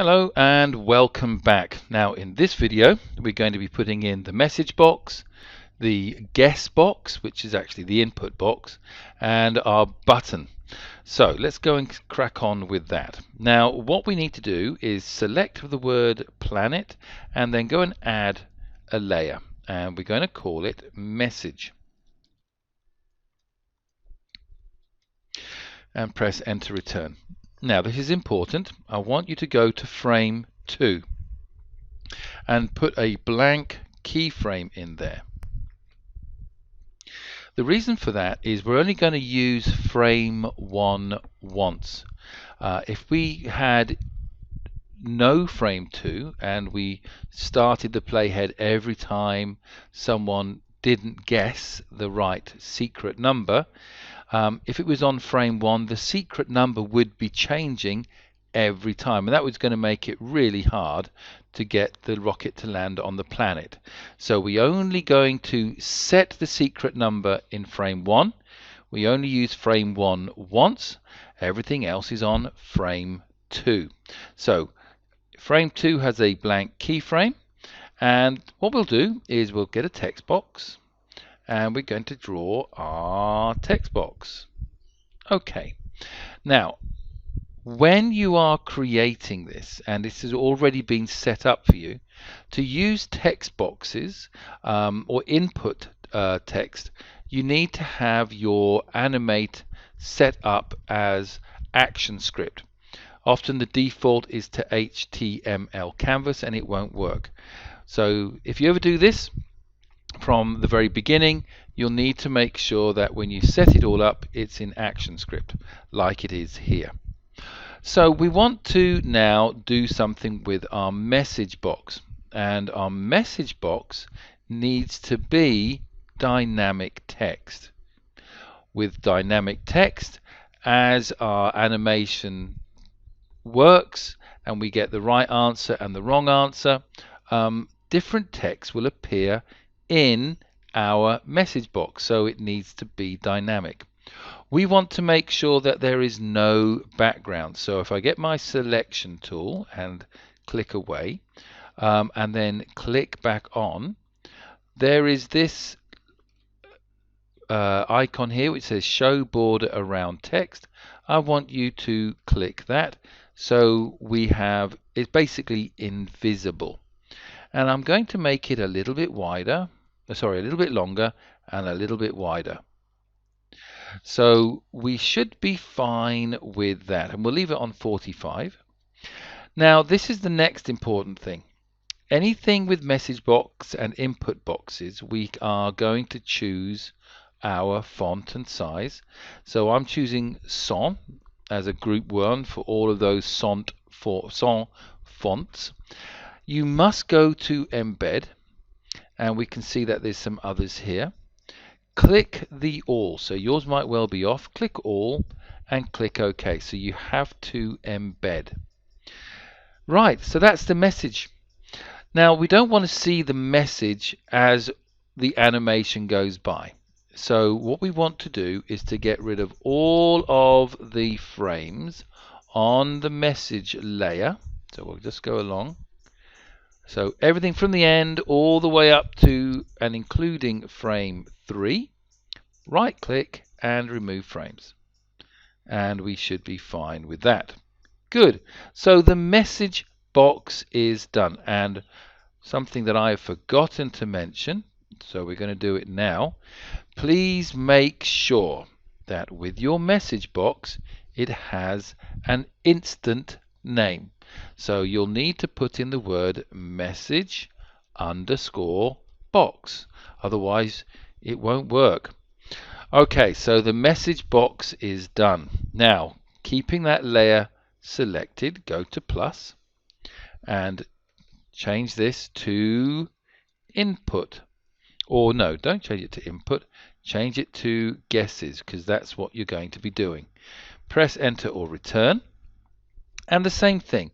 Hello and welcome back. Now in this video we're going to be putting in the message box, the guess box, which is actually the input box, and our button. So let's go and crack on with that. Now what we need to do is select the word planet and then go and add a layer, and we're going to call it message, and press enter return. Now this is important. I want you to go to frame 2 and put a blank keyframe in there. The reason for that is we're only going to use frame 1 once. If we had no frame 2 and we started the playhead every time someone didn't guess the right secret number, if it was on frame 1, the secret number would be changing every time, and that was going to make it really hard to get the rocket to land on the planet. So we're only going to set the secret number in frame 1. We only use frame 1 once. Everything else is on frame 2. So frame 2 has a blank keyframe, and what we'll do is we'll get a text box and we're going to draw our text box. Okay, now when you are creating this, and this has already been set up for you, to use text boxes or input text, you need to have your animate set up as ActionScript. Often the default is to HTML canvas and it won't work. So if you ever do this from the very beginning, you'll need to make sure that when you set it all up, it's in ActionScript like it is here. So we want to now do something with our message box, and our message box needs to be dynamic text. With dynamic text, as our animation works and we get the right answer and the wrong answer, different text will appear in our message box, so it needs to be dynamic. We want to make sure that there is no background. So if I get my selection tool and click away and then click back on, there is this icon here which says show border around text. I want you to click that so we have it's basically invisible, and I'm going to make it a little bit wider, a little bit longer and a little bit wider. So we should be fine with that, and we'll leave it on 45. Now this is the next important thing. Anything with message box and input boxes, we are going to choose our font and size. So I'm choosing Sans as a group 1 for all of those Sans fonts. You must go to embed, and we can see that there's some others here. Click the all, so yours might well be off. Click all and click OK. So you have to embed. Right, so that's the message. Now we don't want to see the message as the animation goes by. So what we want to do is to get rid of all of the frames on the message layer. So we'll just go along. So everything from the end all the way up to and including frame 3. Right click and remove frames, and we should be fine with that. Good. So the message box is done, and something that I have forgotten to mention, so we're going to do it now. Please make sure that with your message box it has an instant name. So you'll need to put in the word message underscore box, otherwise it won't work. Okay, so the message box is done. Now, keeping that layer selected, go to plus and change this to input. Or no, don't change it to input, change it to guesses, because that's what you're going to be doing. Press enter or return. And the same thing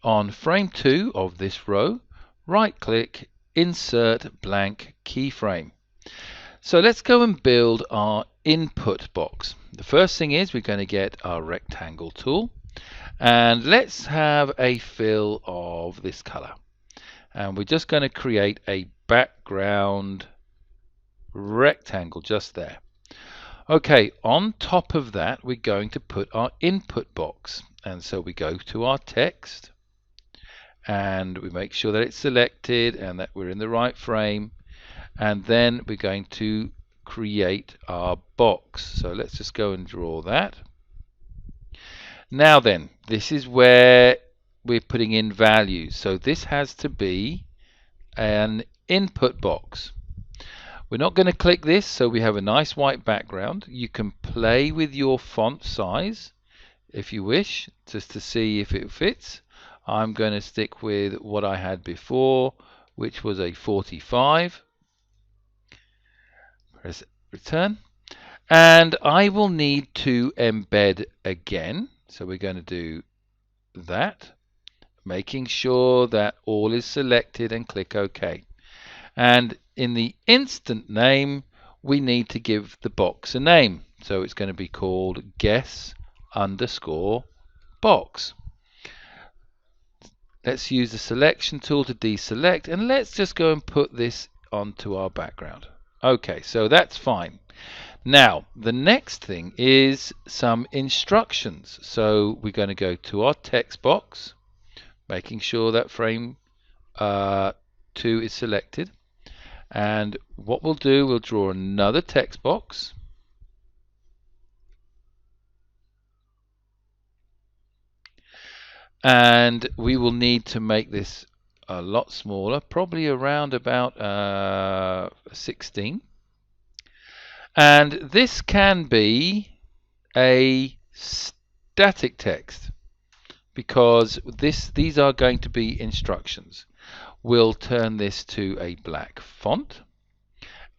on frame 2 of this row, right click, insert blank keyframe. So let's go and build our input box. The first thing is we're going to get our rectangle tool, And let's have a fill of this color. And we're just going to create a background rectangle just there. Okay, on top of that, we're going to put our input box. And so we go to our text and we make sure that it's selected and that we're in the right frame. And then we're going to create our box. So let's just go and draw that. Now then, this is where we're putting in values. So this has to be an input box. We're not going to click this, so we have a nice white background. You can play with your font size if you wish, just to see if it fits. I'm going to stick with what I had before, which was a 45. Press return. And I will need to embed again. So we're going to do that, making sure that all is selected and click OK. And in the instant name, we need to give the box a name. So it's going to be called guess underscore box. Let's use the selection tool to deselect, and let's just go and put this onto our background. Okay, so that's fine. Now, the next thing is some instructions. So we're going to go to our text box, making sure that frame 2 is selected. And what we'll do, we'll draw another text box. And we will need to make this a lot smaller, probably around about 16. And this can be a static text because these are going to be instructions. We'll turn this to a black font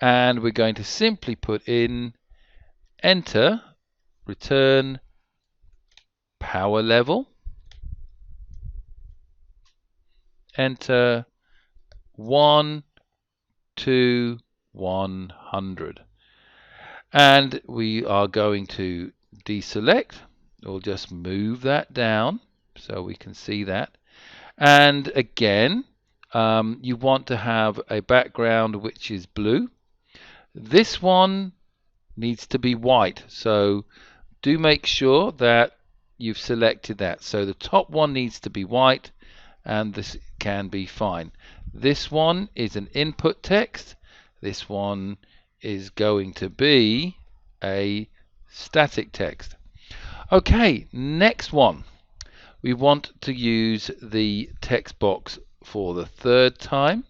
and we're going to simply put in enter, return, power level, enter 1 to 100. And we are going to deselect. We'll just move that down so we can see that. And again, you want to have a background which is blue. This one needs to be white, so do make sure that you've selected that. So the top one needs to be white, and this can be fine. This one is an input text. This one is going to be a static text. Okay, next one. We want to use the text box for the third time,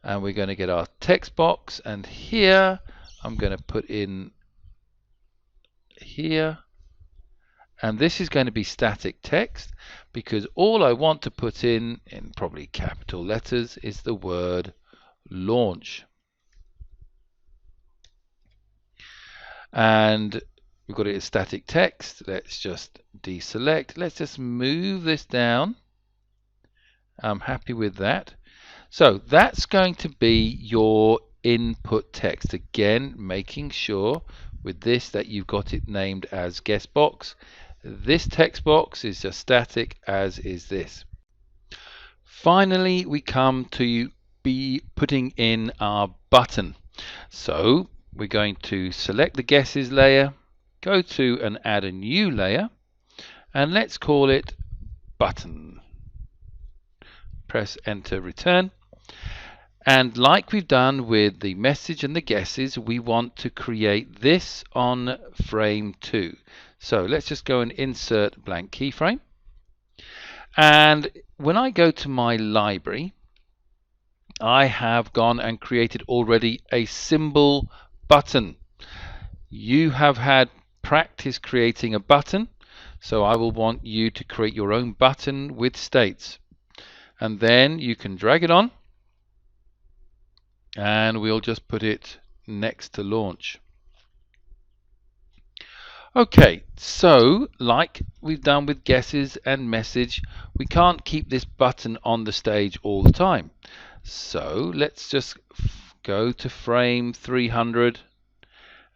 and we're going to get our text box, and here I'm going to put in here, and this is going to be static text because all I want to put in probably capital letters is the word launch. And we've got it as static text. Let's just deselect. Let's just move this down. I'm happy with that. So that's going to be your input text. Again, making sure with this that you've got it named as guest box. This text box is just static, as is this. Finally, we come to be putting in our button. So we're going to select the guesses layer, go to and add a new layer, and let's call it button. Press enter, return. And like we've done with the message and the guesses, we want to create this on frame 2. So let's just go and insert blank keyframe. And when I go to my library, I have gone and created already a symbol button. You have had practice creating a button, so I will want you to create your own button with states. And then you can drag it on, and we'll just put it next to launch. Okay, so like we've done with guesses and message, we can't keep this button on the stage all the time. So let's just go to frame 300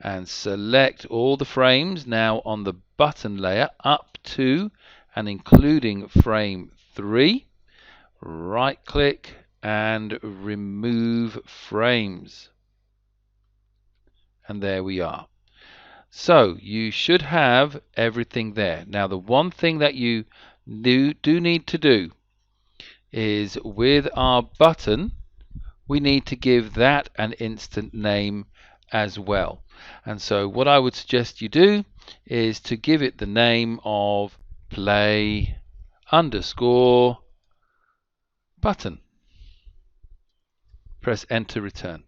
and select all the frames now on the button layer up to and including frame 3, right click and remove frames. And there we are. So you should have everything there. Now the one thing that you do need to do is with our button, we need to give that an instant name as well. And so what I would suggest you do is to give it the name of play underscore button. Press enter, return.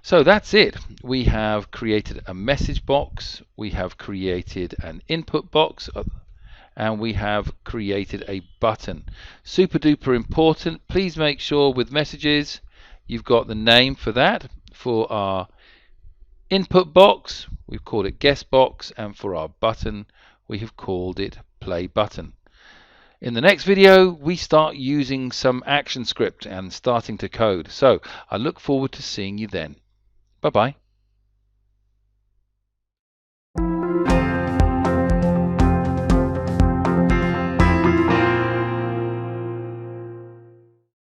So that's it. We have created a message box, we have created an input box, and we have created a button. Super duper important. Please make sure with messages you've got the name for that. For our input box, we've called it guest box, and for our button, we have called it play button. In the next video, we start using some action script and starting to code. So I look forward to seeing you then. Bye-bye.